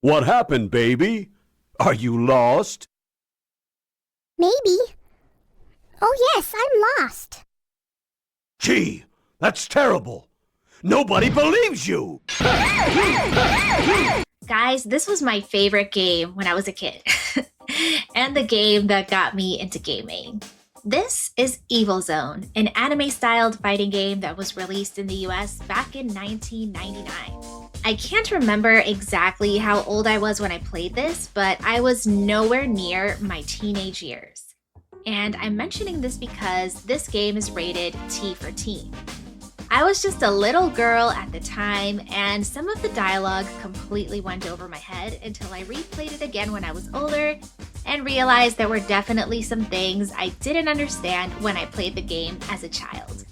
What happened, baby? Are you lost? Maybe. Oh yes, I'm lost. Gee, that's terrible. Nobody believes you. Guys, this was my favorite game when I was a kid, and the game that got me into gaming. This is Evil Zone, an anime-styled fighting game that was released in the US back in 1999. I can't remember exactly how old I was when I played this, but I was nowhere near my teenage years. And I'm mentioning this because this game is rated T for teen. I was just a little girl at the time, and some of the dialogue completely went over my head until I replayed it again when I was older and realized there were definitely some things I didn't understand when I played the game as a child.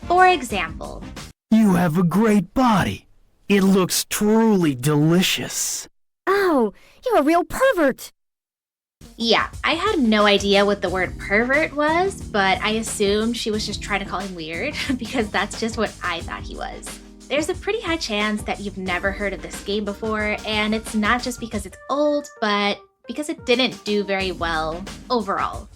For example, You have a great body. It looks truly delicious. Oh, you're a real pervert. yeah, I had no idea what the word pervert was, but I assumed she was just trying to call him weird because that's just what I thought he was. There's a pretty high chance that you've never heard of this game before, and it's not just because it's old, but because it didn't do very well overall.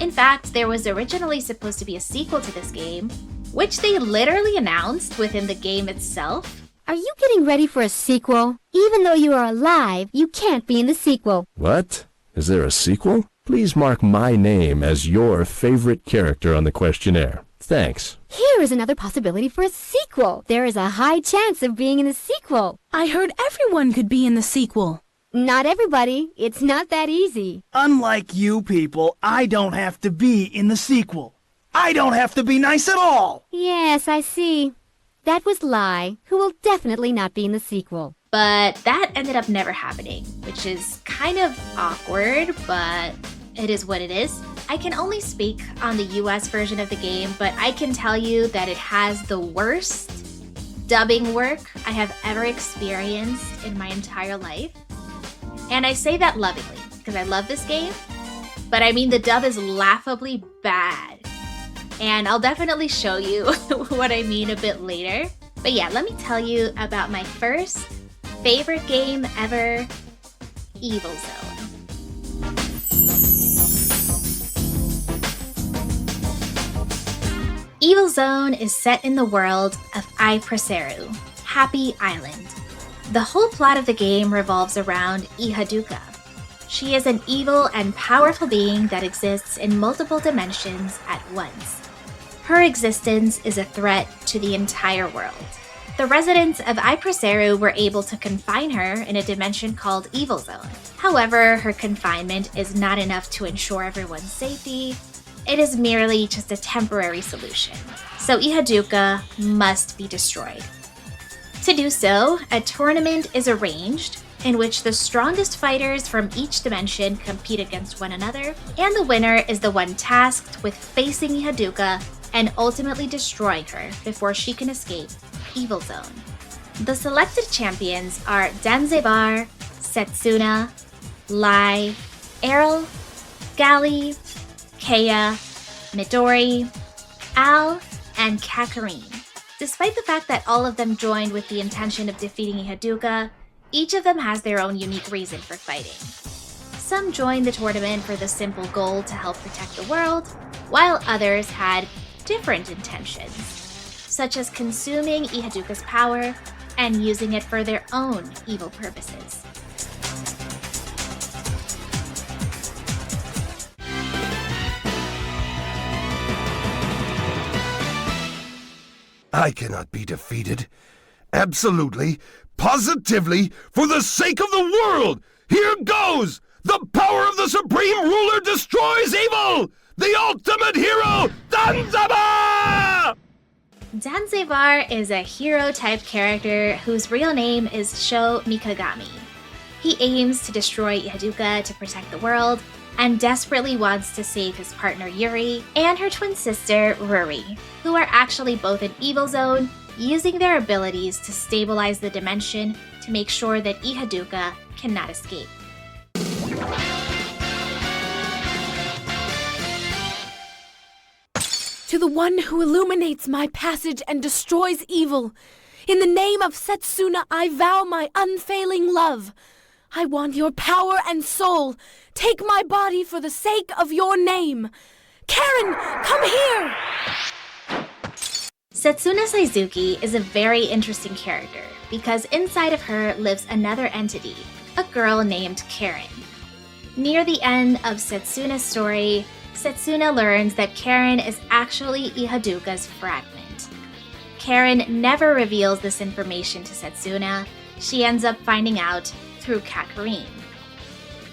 In fact, there was originally supposed to be a sequel to this game, which they literally announced within the game itself. Are you getting ready for a sequel? Even though you are alive, you can't be in the sequel. What? Is there a sequel? Please mark my name as your favorite character on the questionnaire. Thanks. Here is another possibility for a sequel. There is a high chance of being in the sequel. I heard everyone could be in the sequel. Not everybody. It's not that easy. Unlike you people, I don't have to be in the sequel. I don't have to be nice at all. Yes, I see. That was Lai, who will definitely not be in the sequel. But that ended up never happening, which is kind of awkward, but it is what it is. I can only speak on the US version of the game, but I can tell you that it has the worst dubbing work I have ever experienced in my entire life. And I say that lovingly, because I love this game, but I mean the dub is laughably bad. And I'll definitely show you what I mean a bit later. But yeah, let me tell you about my first favorite game ever, Evil Zone. Evil Zone is set in the world of eretzvaju, Happy Island. The whole plot of the game revolves around eretzvaju. She is an evil and powerful being that exists in multiple dimensions at once. Her existence is a threat to the entire world. The residents of eretzvaju were able to confine her in a dimension called Evil Zone. However, her confinement is not enough to ensure everyone's safety. It is merely just a temporary solution. So eretzvaju must be destroyed. To do so, a tournament is arranged in which the strongest fighters from each dimension compete against one another, and the winner is the one tasked with facing eretzvaju and ultimately destroying her before she can escape Evil Zone. The selected champions are Danzebar, Setsuna, Lai, Errol, Gali, Kea, Midori, Al, and Kakarine. Despite the fact that all of them joined with the intention of defeating eretzvaju, each of them has their own unique reason for fighting. Some joined the tournament for the simple goal to help protect the world, while others had different intentions, such as consuming eretzvaju's power and using it for their own evil purposes. I cannot be defeated. Absolutely, positively, for the sake of the world! Here goes! The power of the Supreme Ruler destroys evil! The ultimate hero, Danzaba! Danzevar is a hero-type character whose real name is Sho Mikagami. He aims to destroy eretzvaju to protect the world, and desperately wants to save his partner Yuri and her twin sister Ruri, who are actually both in Evil Zone, using their abilities to stabilize the dimension to make sure that eretzvaju cannot escape. To the one who illuminates my passage and destroys evil, in the name of Setsuna I vow my unfailing love. I want your power and soul. Take my body for the sake of your name. Karen, come here! Setsuna Saizuki is a very interesting character because inside of her lives another entity, a girl named Karen. Near the end of Setsuna's story, Setsuna learns that Karen is actually Ihaduka's fragment. Karen never reveals this information to Setsuna. She ends up finding out through Kakarine.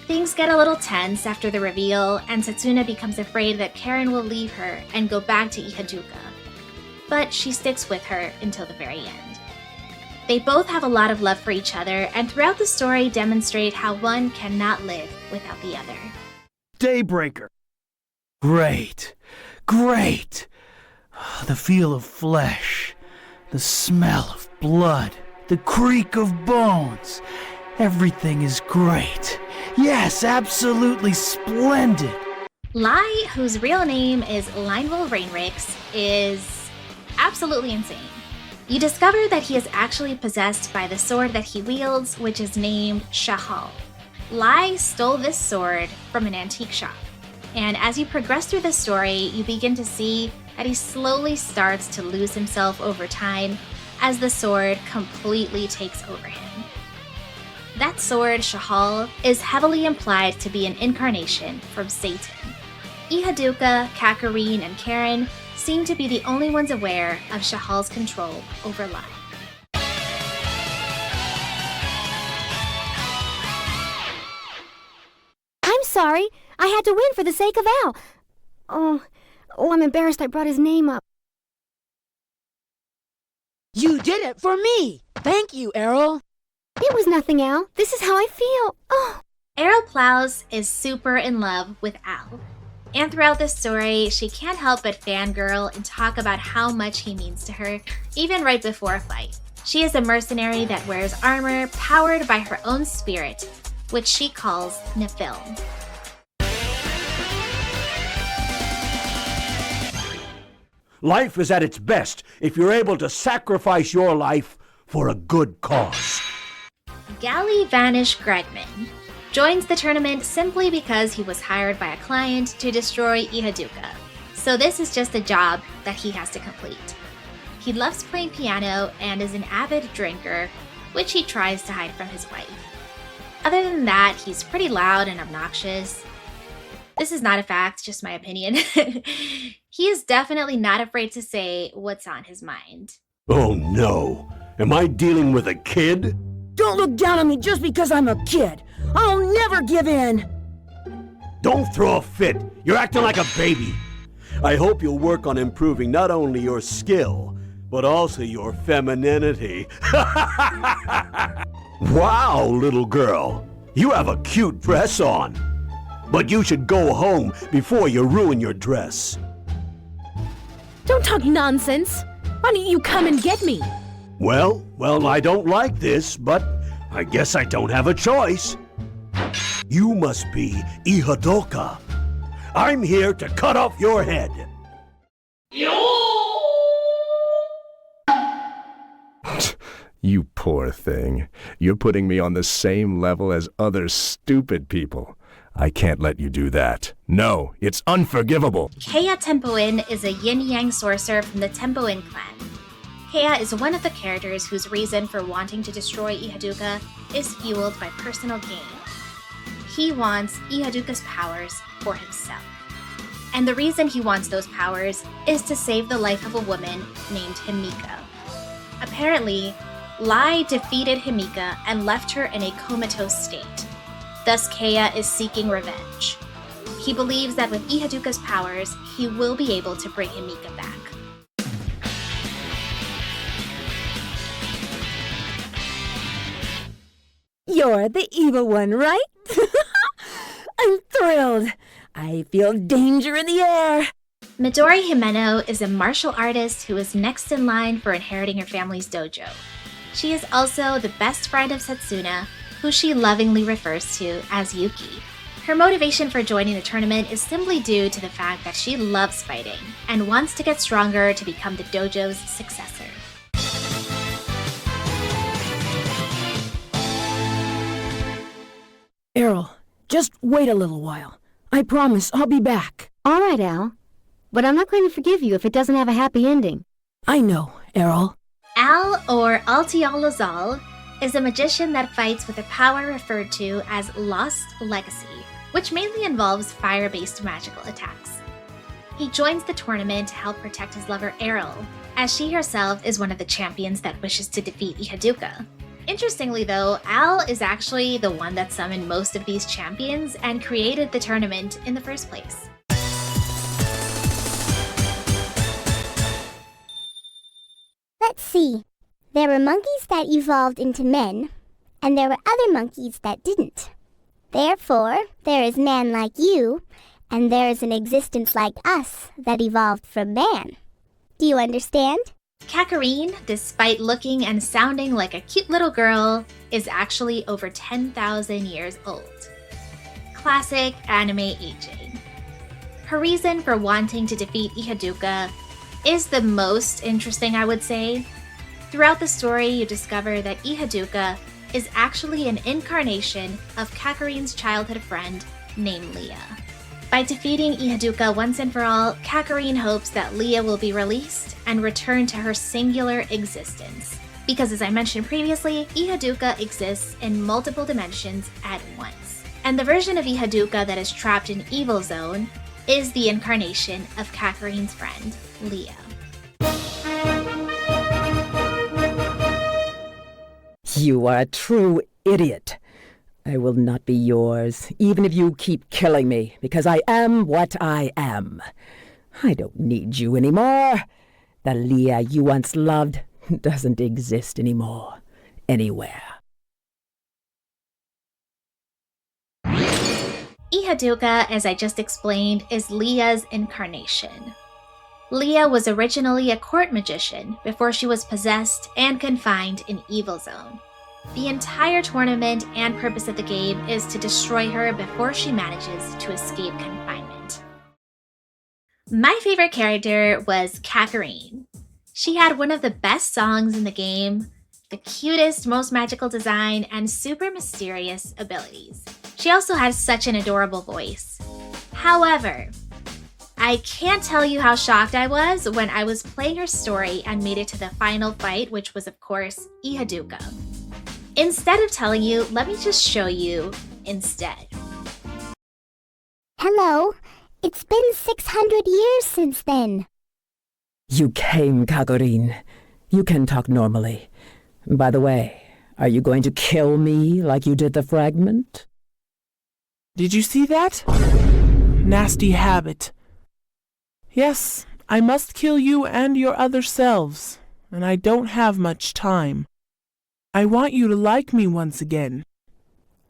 Things get a little tense after the reveal, and Setsuna becomes afraid that Karen will leave her and go back to Ihaduka. But she sticks with her until the very end. They both have a lot of love for each other, and throughout the story demonstrate how one cannot live without the other. Daybreaker. Great. Great. The feel of flesh. The smell of blood. The creak of bones. Everything is great. Yes, absolutely splendid. Lai, whose real name is Lionel Rainrix, is absolutely insane. You discover that he is actually possessed by the sword that he wields, which is named Shahal. Lai stole this sword from an antique shop, and as you progress through the story, you begin to see that he slowly starts to lose himself over time as the sword completely takes over him. That sword, Shahal, is heavily implied to be an incarnation from Satan. Ihaduka, Kakarine, and Karen seem to be the only ones aware of Shahal's control over Lai. I'm sorry. I had to win for the sake of Al. Oh, I'm embarrassed I brought his name up. You did it for me! Thank you, Errol. It was nothing, Al. This is how I feel. Oh. Errol Plows is super in love with Al. And throughout this story, she can't help but fangirl and talk about how much he means to her, even right before a fight. She is a mercenary that wears armor powered by her own spirit, which she calls Nephil. Life is at its best if you're able to sacrifice your life for a good cause. Gally Vanish Gregman joins the tournament simply because he was hired by a client to destroy Ihaduka. So this is just a job that he has to complete. He loves playing piano and is an avid drinker, which he tries to hide from his wife. Other than that, he's pretty loud and obnoxious. This is not a fact, just my opinion. He is definitely not afraid to say what's on his mind. Oh no! Am I dealing with a kid? Don't look down on me just because I'm a kid. I'll never give in. Don't throw a fit. You're acting like a baby. I hope you'll work on improving not only your skill, but also your femininity. Wow, little girl. You have a cute dress on. But you should go home before you ruin your dress. Don't talk nonsense. Why don't you come and get me? Well, I don't like this, but I guess I don't have a choice. You must be Ihaduka. I'm here to cut off your head. You poor thing. You're putting me on the same level as other stupid people. I can't let you do that. No, it's unforgivable. Kea Tempoin is a yin-yang sorcerer from the Tempoin clan. Kea is one of the characters whose reason for wanting to destroy Ihaduka is fueled by personal gain. He wants Ihaduka's powers for himself. And the reason he wants those powers is to save the life of a woman named Himika. Apparently, Lai defeated Himika and left her in a comatose state. Thus, Kea is seeking revenge. He believes that with Ihaduka's powers, he will be able to bring Himika back. You're the evil one, right? I'm thrilled. I feel danger in the air. Midori Himeno is a martial artist who is next in line for inheriting her family's dojo. She is also the best friend of Setsuna, who she lovingly refers to as Yuki. Her motivation for joining the tournament is simply due to the fact that she loves fighting and wants to get stronger to become the dojo's successor. Errol, just wait a little while. I promise I'll be back. All right, Al. But I'm not going to forgive you if it doesn't have a happy ending. I know, Errol. Al, or Altialazal, is a magician that fights with a power referred to as Lost Legacy, which mainly involves fire-based magical attacks. He joins the tournament to help protect his lover Errol, as she herself is one of the champions that wishes to defeat Ihaduka. Interestingly though, Al is actually the one that summoned most of these champions and created the tournament in the first place. Let's see. There were monkeys that evolved into men, and there were other monkeys that didn't. Therefore, there is man like you, and there is an existence like us that evolved from man. Do you understand? Kakarine, despite looking and sounding like a cute little girl, is actually over 10,000 years old. Classic anime aging. Her reason for wanting to defeat Ihaduka is the most interesting, I would say. Throughout the story, you discover that Ihaduka is actually an incarnation of Kakarine's childhood friend named Leah. By defeating Ihaduka once and for all, Kakarine hopes that Leah will be released and return to her singular existence. Because as I mentioned previously, Ihaduka exists in multiple dimensions at once. And the version of Ihaduka that is trapped in Evil Zone is the incarnation of Kakarine's friend, Leah. You are a true idiot. I will not be yours, even if you keep killing me, because I am what I am. I don't need you anymore. The Leah you once loved doesn't exist anymore, anywhere. Ihaduka, as I just explained, is Leah's incarnation. Leah was originally a court magician before she was possessed and confined in Evil Zone. The entire tournament and purpose of the game is to destroy her before she manages to escape confinement. My favorite character was Kakarine. She had one of the best songs in the game, the cutest, most magical design, and super mysterious abilities. She also had such an adorable voice. However, I can't tell you how shocked I was when I was playing her story and made it to the final fight, which was of course Ihaduka. Instead of telling you, let me just show you instead. Hello. It's been 600 years since then. You came, Kakarine. You can talk normally. By the way, are you going to kill me like you did the fragment? Did you see that? Nasty habit. Yes, I must kill you and your other selves, and I don't have much time. I want you to like me once again.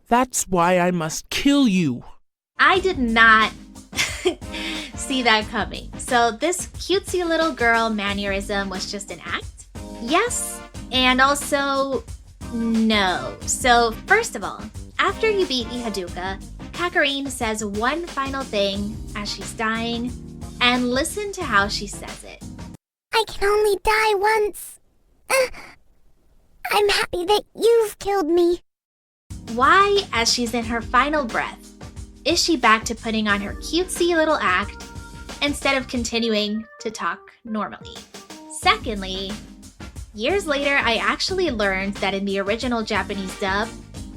That's why I must kill you. I did not see that coming. So this cutesy little girl mannerism was just an act? Yes, and also no. So first of all, after you beat Ihaduka, Kakarine says one final thing as she's dying, and listen to how she says it. I can only die once. I'm happy that you've killed me. Why, as she's in her final breath, is she back to putting on her cutesy little act instead of continuing to talk normally? Secondly, years later, I actually learned that in the original Japanese dub,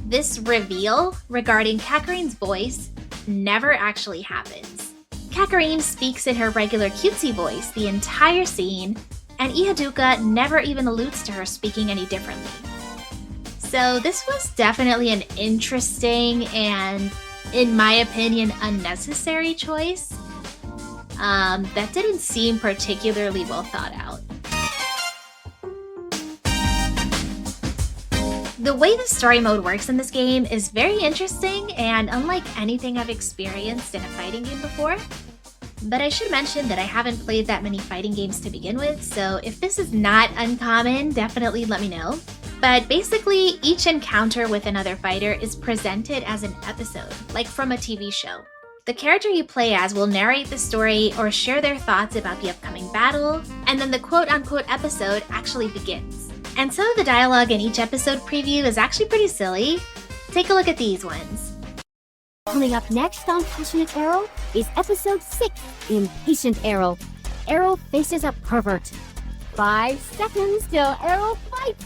this reveal regarding Kakarine's voice never actually happens. Kakarine speaks in her regular cutesy voice the entire scene, and Ihaduka never even alludes to her speaking any differently. So this was definitely an interesting and, in my opinion, unnecessary choice that didn't seem particularly well thought out. The way the story mode works in this game is very interesting and unlike anything I've experienced in a fighting game before. But I should mention that I haven't played that many fighting games to begin with, so if this is not uncommon, definitely let me know. But basically, each encounter with another fighter is presented as an episode, like from a TV show. The character you play as will narrate the story or share their thoughts about the upcoming battle, and then the quote-unquote episode actually begins. And some of the dialogue in each episode preview is actually pretty silly. Take a look at these ones. Coming up next on Passionate Arrow is episode 6, Impatient Arrow. Arrow faces a pervert. 5 seconds till Arrow fights.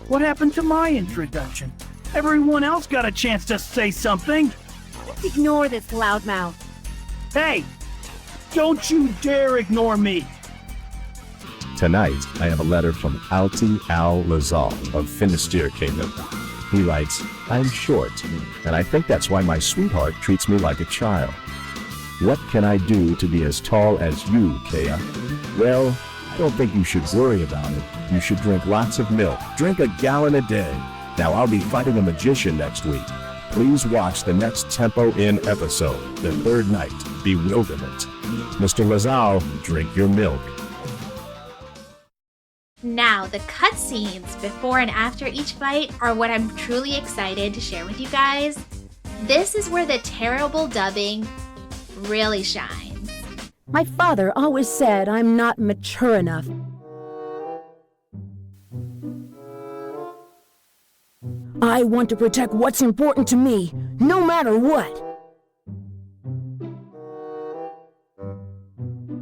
What happened to my introduction? Everyone else got a chance to say something. Just ignore this loudmouth. Hey, don't you dare ignore me. Tonight, I have a letter from Alti Al-Lazal of Finisterre Kingdom. He writes, I'm short, and I think that's why my sweetheart treats me like a child. What can I do to be as tall as you, Kea? Well, I don't think you should worry about it. You should drink lots of milk. Drink a gallon a day. Now, I'll be fighting a magician next week. Please watch the next Tempo In episode, The Third Night, Bewilderment. Mr. Lazal, drink your milk. Now, the cutscenes before and after each fight are what I'm truly excited to share with you guys. This is where the terrible dubbing really shines. My father always said I'm not mature enough. I want to protect what's important to me, no matter what.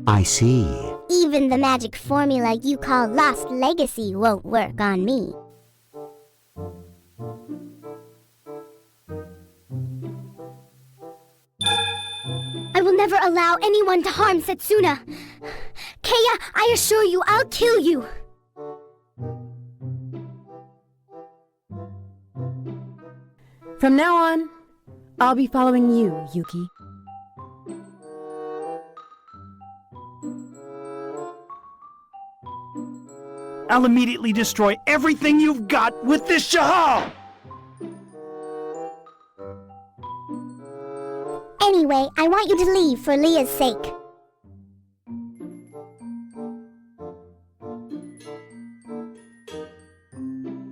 I see. Even the magic formula you call Lost Legacy won't work on me. I will never allow anyone to harm Setsuna. Kea, I assure you, I'll kill you. From now on, I'll be following you, Yuki. I'll immediately destroy everything you've got with this shahal! Anyway, I want you to leave for Leah's sake.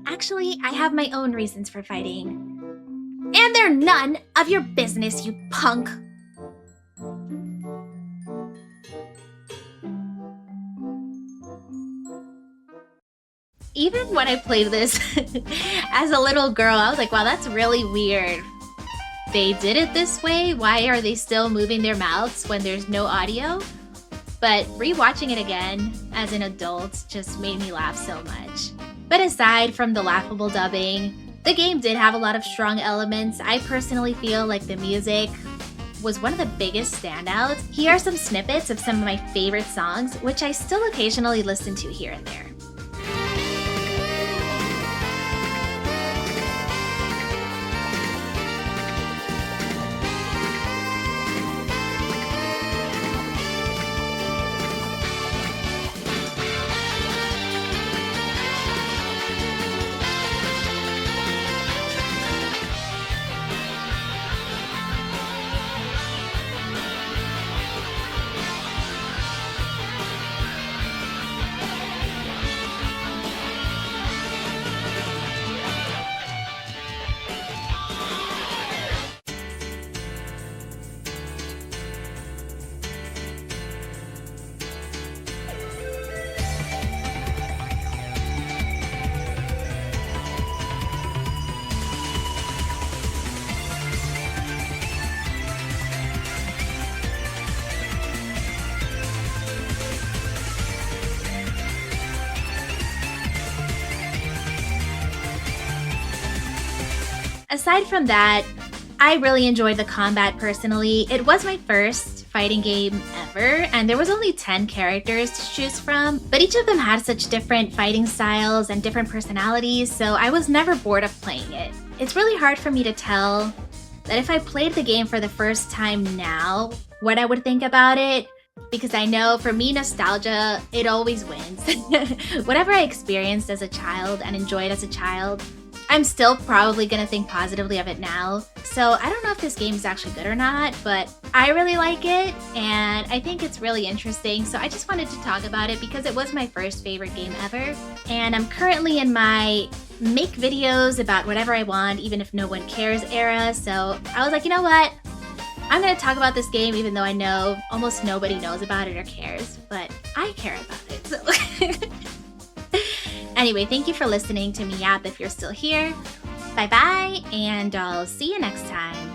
Actually, I have my own reasons for fighting. And they're none of your business, you punk! Even when I played this as a little girl, I was like, wow, that's really weird. They did it this way? Why are they still moving their mouths when there's no audio? But rewatching it again as an adult just made me laugh so much. But aside from the laughable dubbing, the game did have a lot of strong elements. I personally feel like the music was one of the biggest standouts. Here are some snippets of some of my favorite songs, which I still occasionally listen to here and there. Aside from that, I really enjoyed the combat personally. It was my first fighting game ever, and there was only 10 characters to choose from, but each of them had such different fighting styles and different personalities, so I was never bored of playing it. It's really hard for me to tell that if I played the game for the first time now, what I would think about it, because I know for me, nostalgia, it always wins. Whatever I experienced as a child and enjoyed as a child, I'm still probably gonna think positively of it now. So I don't know if this game is actually good or not, but I really like it and I think it's really interesting. So I just wanted to talk about it because it was my first favorite game ever. And I'm currently in my make videos about whatever I want, even if no one cares era. So I was like, you know what? I'm gonna talk about this game even though I know almost nobody knows about it or cares, but I care about it. So Anyway, thank you for listening to me yap if you're still here. Bye bye, and I'll see you next time.